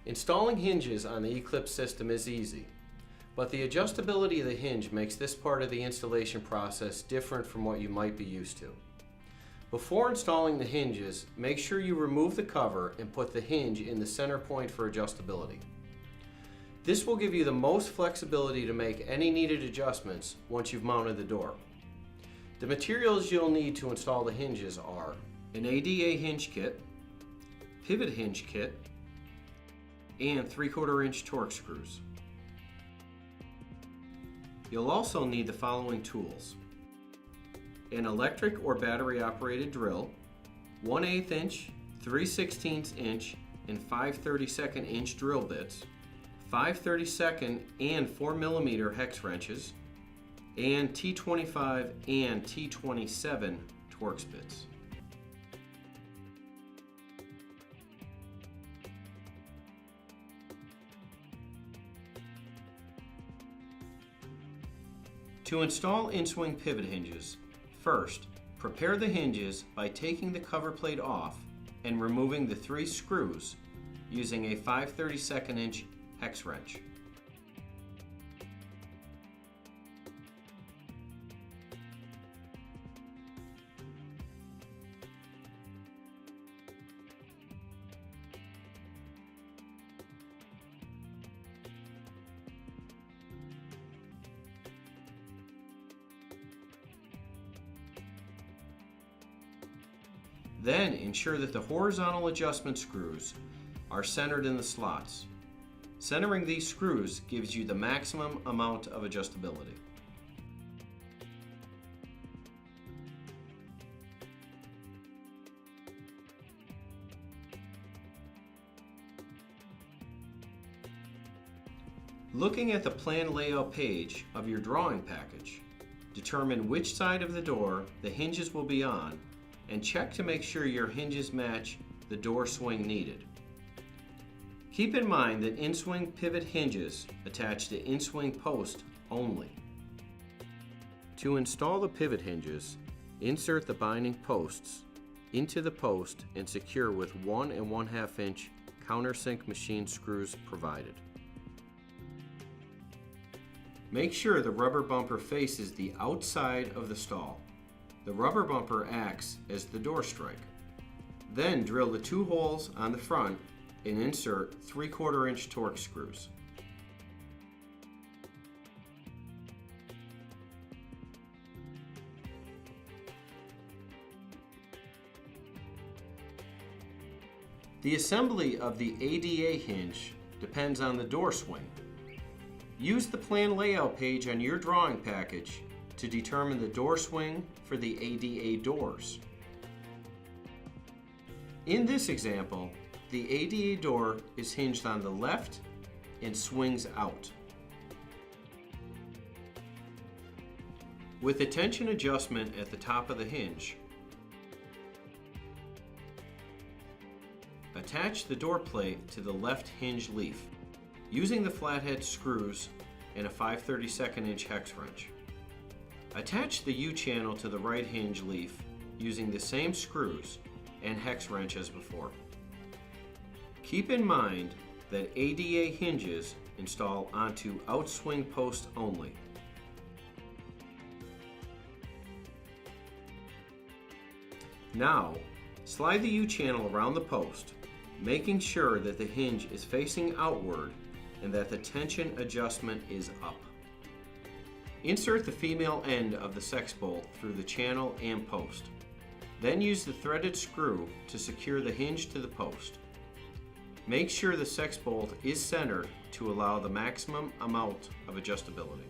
Installing hinges on the Eclipse system is easy, but the adjustability of the hinge makes this part of the installation process different from what you might be used to. Before installing the hinges, make sure you remove the cover and put the hinge in the center point for adjustability. This will give you the most flexibility to make any needed adjustments once you've mounted the door. The materials you'll need to install the hinges are an ADA hinge kit, pivot hinge kit, and 3/4 inch Torx screws. You'll also need the following tools: an electric or battery operated drill, 1/8 inch, 3/16 inch, and 5/32 inch drill bits, 5/32 and 4mm hex wrenches, and T25 and T27 Torx bits. To install in-swing pivot hinges, first, prepare the hinges by taking the cover plate off and removing the 3 screws using a 5/32 inch hex wrench. Then ensure that the horizontal adjustment screws are centered in the slots. Centering these screws gives you the maximum amount of adjustability. Looking at the plan layout page of your drawing package, determine which side of the door the hinges will be on and check to make sure your hinges match the door swing needed. Keep in mind that in-swing pivot hinges attach to in-swing post only. To install the pivot hinges, insert the binding posts into the post and secure with 1 1/2 inch countersink machine screws provided. Make sure the rubber bumper faces the outside of the stall. The rubber bumper acts as the door strike. Then drill the 2 holes on the front and insert 3/4 inch Torx screws. The assembly of the ADA hinge depends on the door swing. Use the plan layout page on your drawing package to determine the door swing for the ADA doors. In this example, the ADA door is hinged on the left and swings out. With the tension adjustment at the top of the hinge, attach the door plate to the left hinge leaf using the flathead screws and a 5/32 inch hex wrench. Attach the U-channel to the right hinge leaf using the same screws and hex wrench as before. Keep in mind that ADA hinges install onto outswing posts only. Now, slide the U-channel around the post, making sure that the hinge is facing outward and that the tension adjustment is up. Insert the female end of the sex bolt through the channel and post. Then use the threaded screw to secure the hinge to the post. Make sure the sex bolt is centered to allow the maximum amount of adjustability.